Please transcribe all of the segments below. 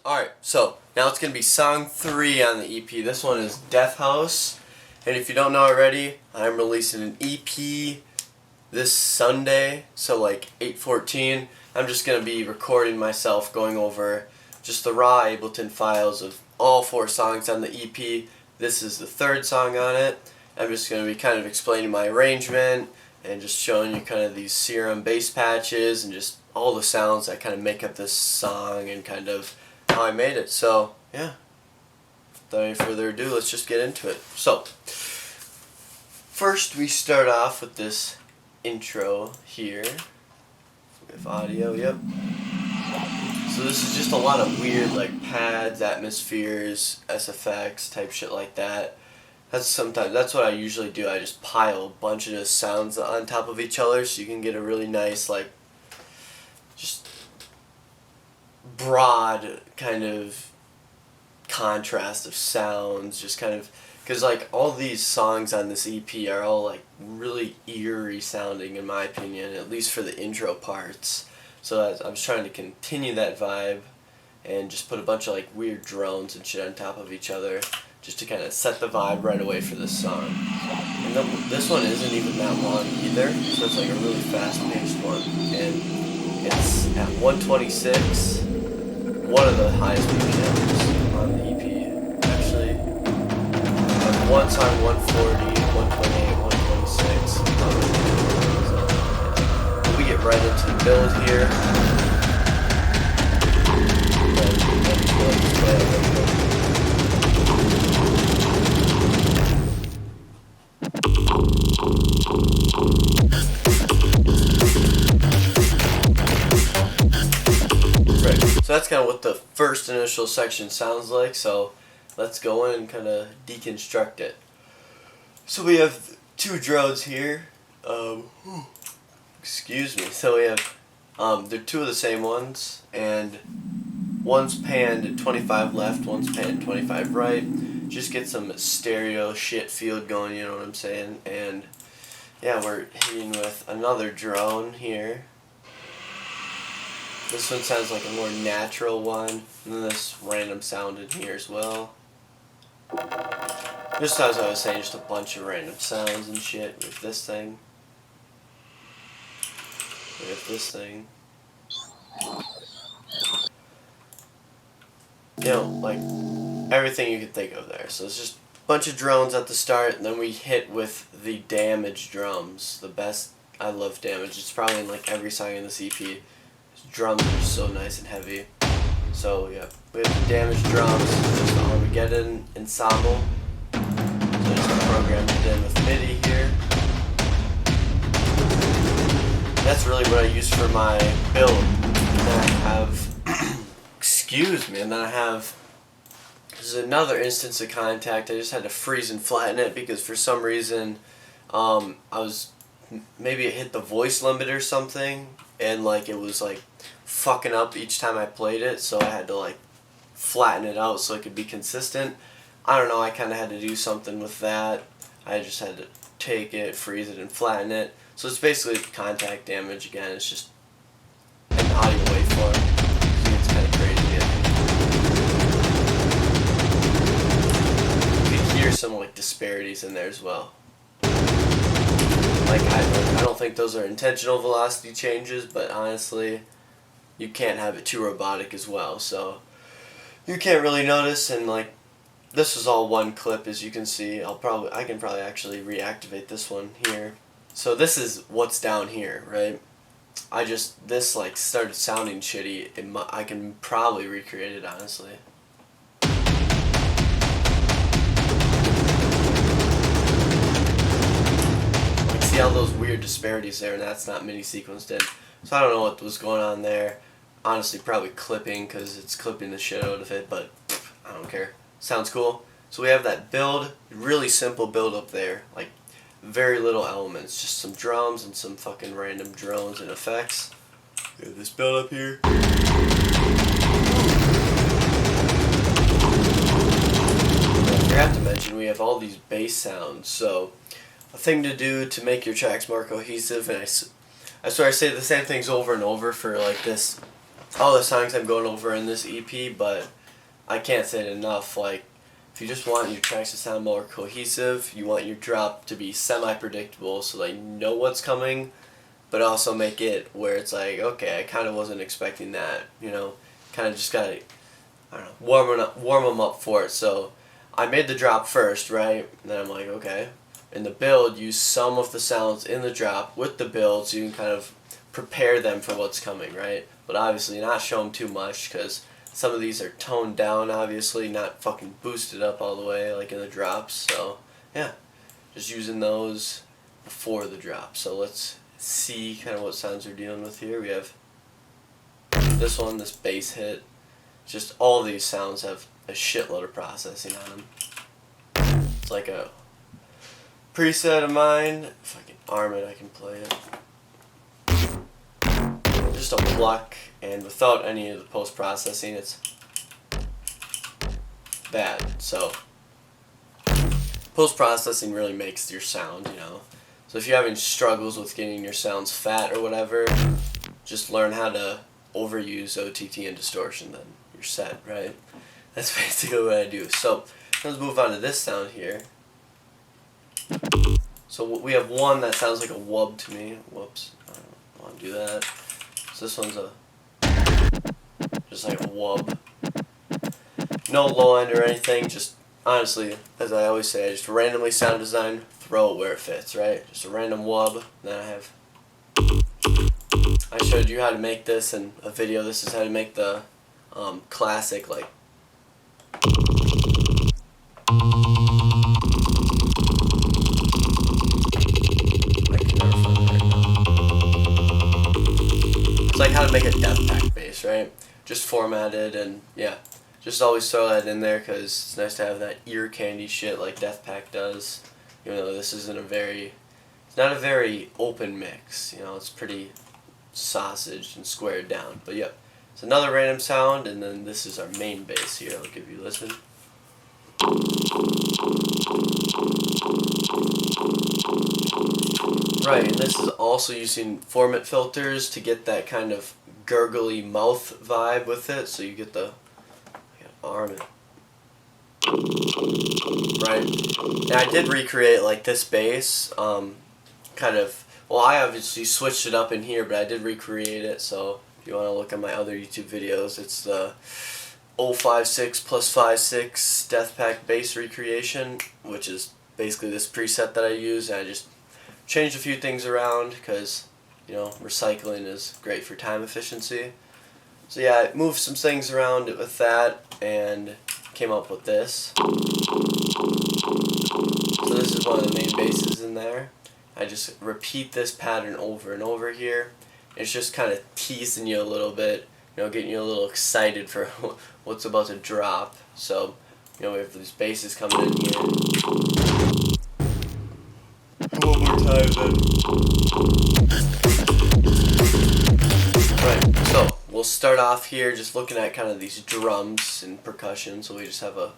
Alright, so now it's going to be song 3 on the EP. This one is Death House. And if you don't know already, I'm releasing an EP this Sunday, so like 8/14. I'm just going to be recording myself going over just the raw Ableton files of all 4 songs on the EP. This is the 3rd song on it. I'm just going to be kind of explaining my arrangement and just showing you kind of these Serum bass patches and just all the sounds that kind of make up this song and kind of how I made it. So yeah, without any further ado, let's just get into it. So first we start off with this intro here. We have audio, yep. So this is just a lot of weird like pads, atmospheres, SFX type shit like that. That's what I usually do. I just pile a bunch of those sounds on top of each other so you can get a really nice like just broad kind of contrast of sounds, just kind of because like all these songs on this EP are all like really eerie sounding in my opinion, at least for the intro parts. So I was trying to continue that vibe and just put a bunch of like weird drones and shit on top of each other just to kind of set the vibe right away for this song. And this one isn't even that long either, so it's like a really fast paced one. And it's at 126, one of the highest BPMs on the EP. Actually, one song 140, 128, 126. So we get right into the build here. So that's kind of what the first initial section sounds like, so let's go in and kind of deconstruct it. So we have 2 drones here, excuse me, so we have, they're 2 of the same ones, and one's panned at 25 left, one's panned at 25 right, just get some stereo shit field going, you know what I'm saying, and yeah, we're hitting with another drone here. This one sounds like a more natural one, and then this random sound in here as well. Just as I was saying, just a bunch of random sounds and shit with this thing. With this thing. You know, like everything you could think of there. So it's just a bunch of drones at the start, and then we hit with the damaged drums. The best, I love damage. It's probably in like every song in this EP. Drums are so nice and heavy. So yeah, we have the damaged drums, just the Armageddon ensemble. So just programmed it in with MIDI here. That's really what I use for my build. And then I have, excuse me, and then I have, this is another instance of Kontakt. I just had to freeze and flatten it because for some reason, maybe it hit the voice limit or something, and like it was like fucking up each time I played it, so I had to like flatten it out so it could be consistent. I don't know, I kind of had to do something with that. I just had to take it, freeze it, and flatten it. So it's basically Kontakt damage again. It's just an audio waveform. It's kind of crazy. You can hear some like disparities in there as well. Like I don't think those are intentional velocity changes, but honestly, you can't have it too robotic as well, so you can't really notice. And like this is all one clip, as you can see. I can probably actually reactivate this one here. So this is what's down here, right? This like started sounding shitty. I can probably recreate it honestly. See all those weird disparities there, and that's not MIDI sequenced in. So I don't know what was going on there. Honestly, probably clipping, because it's clipping the shit out of it, but I don't care. Sounds cool. So we have that build, really simple build up there, like very little elements, just some drums and some fucking random drones and effects. We have this build up here. I forgot to mention we have all these bass sounds, so a thing to do to make your tracks more cohesive, and I swear I say the same things over and over for like this all the songs I'm going over in this EP, but I can't say it enough. Like, if you just want your tracks to sound more cohesive, you want your drop to be semi-predictable so that you know what's coming, but also make it where it's like, okay, I kind of wasn't expecting that, you know, kind of just gotta, I don't know, warm them up for it. So I made the drop first, right? And then I'm like, okay, in the build, use some of the sounds in the drop with the build so you can kind of prepare them for what's coming, right? But obviously not show them too much because some of these are toned down, obviously, not fucking boosted up all the way like in the drops. So yeah, just using those before the drop. So let's see kind of what sounds we're dealing with here. We have this one, this bass hit. Just all of these sounds have a shitload of processing on them. It's like a preset of mine. If I can arm it, I can play it. Just a pluck, and without any of the post-processing, it's bad. So post-processing really makes your sound, you know. So if you're having struggles with getting your sounds fat or whatever, just learn how to overuse OTT and distortion, then you're set, right? That's basically what I do. So let's move on to this sound here. So we have one that sounds like a wub to me. Whoops, I don't want to do that. So this one's just like a wub. No low end or anything, just honestly, as I always say, I just randomly sound design, throw it where it fits, right? Just a random wub. Then I showed you how to make this in a video. This is how to make the classic, like, it's like how to make a Death Pack bass, right? Just formatted, and yeah, just always throw that in there because it's nice to have that ear candy shit like Death Pack does. Even though this isn't it's not a very open mix, you know, it's pretty sausaged and squared down. But yeah, it's another random sound, and then this is our main bass here. I'll give you a listen. Right, and this is also using Formant filters to get that kind of gurgly mouth vibe with it, so you get the arm it. Right, and I did recreate like this bass, kind of, well, I obviously switched it up in here, but I did recreate it, so if you want to look at my other YouTube videos, it's the 056 plus 56 Death Pack bass recreation, which is basically this preset that I use, and I just changed a few things around because, you know, recycling is great for time efficiency. So yeah, I moved some things around with that and came up with this. So this is one of the main basses in there. I just repeat this pattern over and over here. It's just kind of teasing you a little bit, you know, getting you a little excited for what's about to drop. So, you know, we have these basses coming in here. One more time then. Right, so we'll start off here just looking at kind of these drums and percussion. So we just have a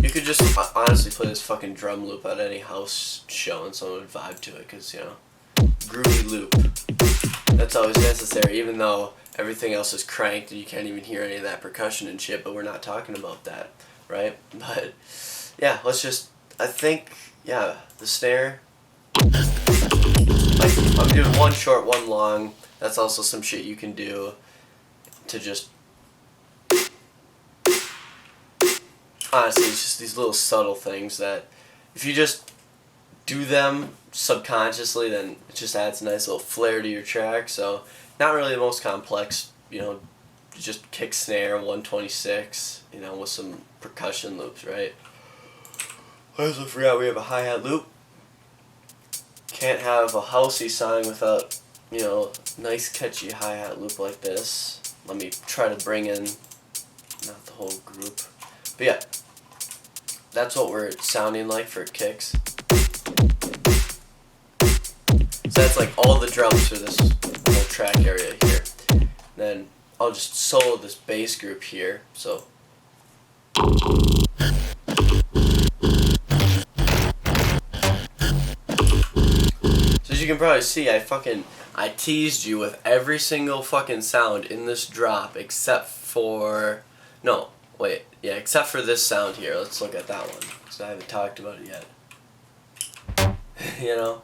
you could just honestly play this fucking drum loop at any house show and someone would vibe to it because, you know, groovy loop. That's always necessary, even though everything else is cranked and you can't even hear any of that percussion and shit, but we're not talking about that, right? But yeah, let's just, I think, yeah, the snare, like, I'm doing one short, one long. That's also some shit you can do to just, honestly, it's just these little subtle things that if you just do them subconsciously, then it just adds a nice little flair to your track. So not really the most complex, you know, just kick snare, 126, you know, with some percussion loops, right? I also forgot we have a hi-hat loop. Can't have a housey song without, you know, nice catchy hi-hat loop like this. Let me try to bring in, not the whole group, but yeah, that's what we're sounding like for kicks. So that's like all the drums for this whole track area here. Then I'll just solo this bass group here. So you can probably see, I teased you with every single fucking sound in this drop except for, no, wait, yeah, except for this sound here. Let's look at that one, because I haven't talked about it yet. You know?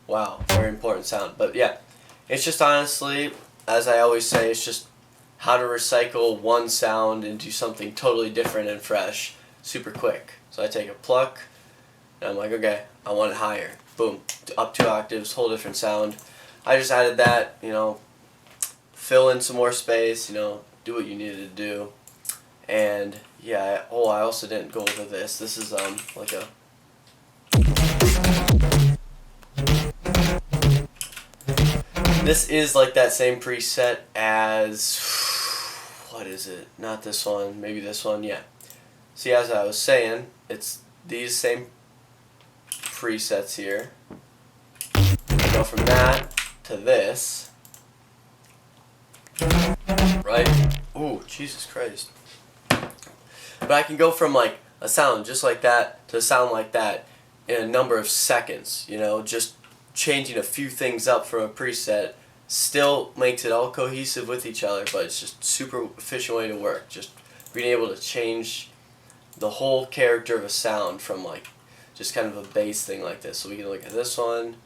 Wow, very important sound. But yeah, it's just honestly, as I always say, it's just how to recycle one sound into something totally different and fresh super quick. So I take a pluck, and I'm like, okay, I want it higher. Boom, up 2 octaves, whole different sound. I just added that, you know, fill in some more space, you know, do what you needed to do. And yeah, I also didn't go over this. This is like a this is like that same preset as, what is it? Not this one, maybe this one, yeah. See, as I was saying, it's these same presets here. I go from that to this. Right? Ooh, Jesus Christ. But I can go from like a sound just like that to a sound like that in a number of seconds, you know, just changing a few things up from a preset still makes it all cohesive with each other, but it's just super efficient way to work. Just being able to change the whole character of a sound from like just kind of a bass thing like this. So we can look at this one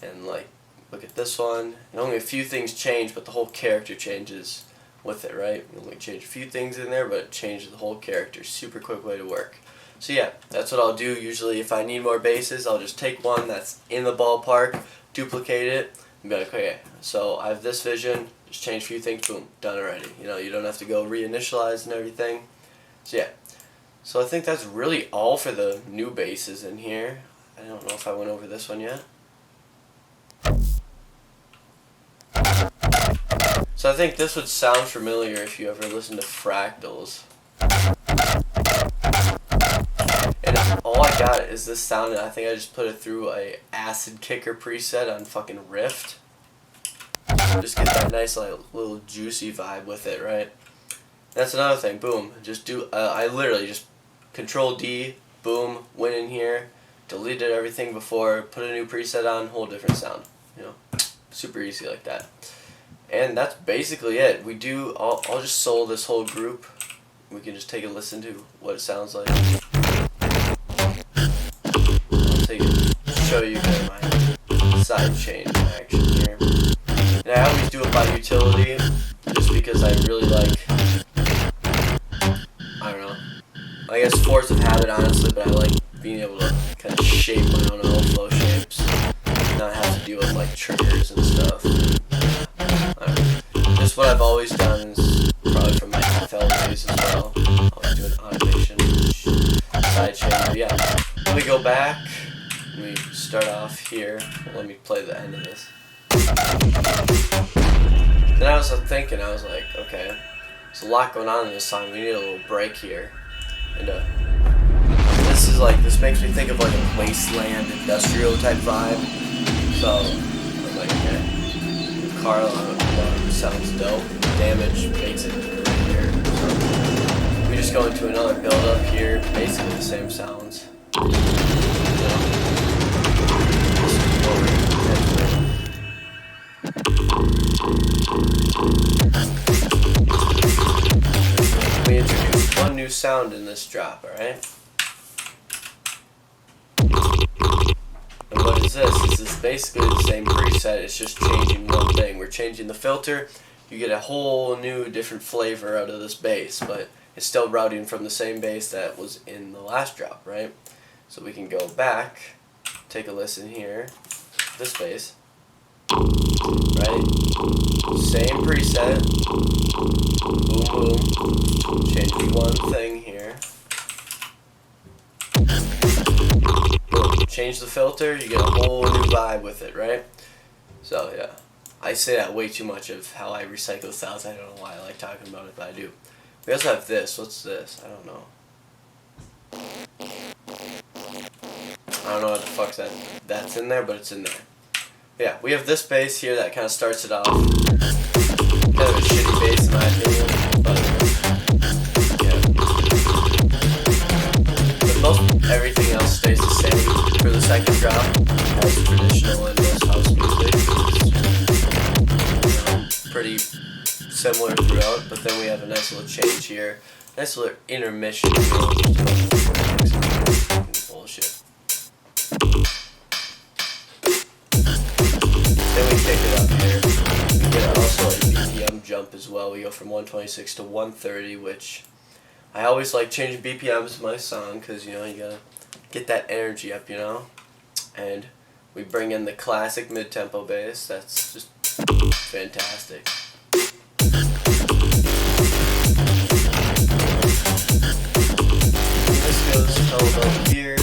and like look at this one, and only a few things change, but the whole character changes with it, right? We only change a few things in there, but it changes the whole character. Super quick way to work. So yeah, that's what I'll do. Usually if I need more basses, I'll just take one that's in the ballpark, duplicate it, and be like, okay, so I have this vision, just change a few things, boom, done already. You know, you don't have to go reinitialize and everything. So yeah, so I think that's really all for the new basses in here. I don't know if I went over this one yet. So I think this would sound familiar if you ever listen to Fractals. And all I got is this sound, and I think I just put it through a Acid Kicker preset on fucking Rift. Just get that nice like little juicy vibe with it, right? That's another thing. Boom. Just do. I literally just Control D. Boom. Went in here, deleted everything before, put a new preset on, whole different sound. You know, super easy like that. And that's basically it. We do. I'll just solo this whole group. We can just take a listen to what it sounds like. Show you my side chain action here. And I always do it by utility, just because I really like, I don't know, I guess force of habit honestly, but I like being able to kind of shape my own flow shapes, not have to deal with like triggers and stuff. Just what I've always done is probably from my FL days as well. I'll do an automation side chain, but yeah, let me go back. Let me start off here. Well, let me play the end of this. Then I was thinking, I was like, okay, there's a lot going on in this song. We need a little break here. And this makes me think of like a wasteland industrial type vibe. So I was like, okay, Carl sounds dope. Damage makes it right here. So we just go into another build up here, basically the same sounds. We introduced one new sound in this drop, alright? And what is this? This is basically the same preset, it's just changing one thing. We're changing the filter, you get a whole new different flavor out of this bass, but it's still routing from the same bass that was in the last drop, right? So we can go back, take a listen here, this bass, right? Same preset, boom boom, change one thing here, boom, change the filter, you get a whole new vibe with it, right? So yeah, I say that way too much of how I recycle sounds. I don't know why I like talking about it, but I do. We also have this. What's this? I don't know. I don't know what the fuck that's in there, but it's in there. Yeah, we have this bass here that kind of starts it off. Kind of a shitty bass in my opinion, but yeah. But most everything else stays the same for the second drop, as traditional and similar throughout, but then we have a nice little change here. Nice little intermission. Bullshit. Then we kick it up here. We get also a BPM jump as well. We go from 126 to 130, which I always like changing BPMs in my song because, you know, you gotta get that energy up, you know. And we bring in the classic mid-tempo bass. That's just fantastic. This goes held over here.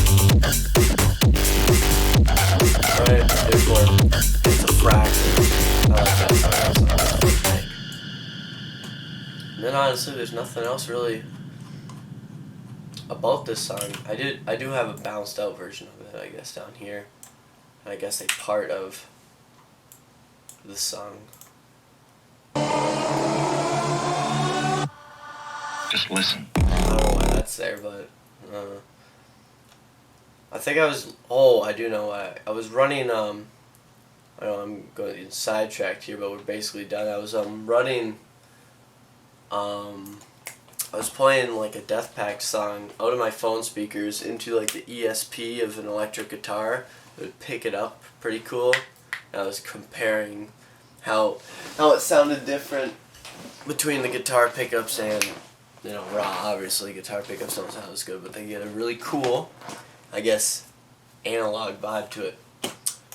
Right, therefore, it's a fraction. I like that song. And then honestly, there's nothing else really about this song. I do have a bounced out version of it, I guess, down here. And I guess a part of the song. Just listen. I don't know why that's there, but I think I was. Oh, I do know why. I was running. I know I'm going sidetracked here, but we're basically done. I was running. I was playing like a Death Pact song out of my phone speakers into like the ESP of an electric guitar. It would pick it up pretty cool. And I was comparing how it sounded different between the guitar pickups and, you know, raw. Obviously guitar pickups don't sound as good, but they get a really cool, I guess, analog vibe to it.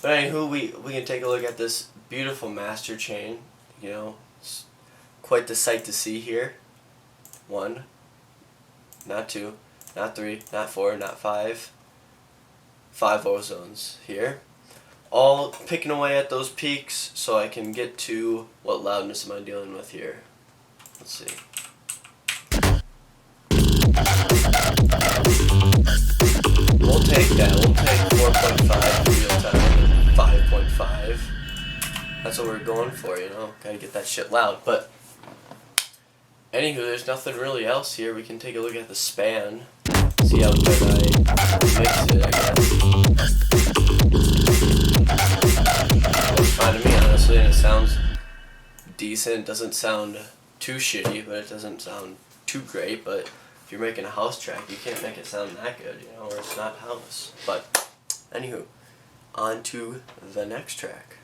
But anywho, we can take a look at this beautiful master chain. You know, it's quite the sight to see here. 1, not 2, not 3, not 4, not 5. 5 ozones here. All picking away at those peaks so I can get to what loudness am I dealing with here. Let's see. We'll take that. We'll take 4.5 real time, 5.5. That's what we're going for, you know. Gotta get that shit loud. But anywho, there's nothing really else here. We can take a look at the span. See how good I mixed it, I guess. Looks fine to me, honestly, and it sounds decent. It doesn't sound too shitty, but it doesn't sound too great. But if you're making a house track, you can't make it sound that good, you know, or it's not house. But anywho, on to the next track.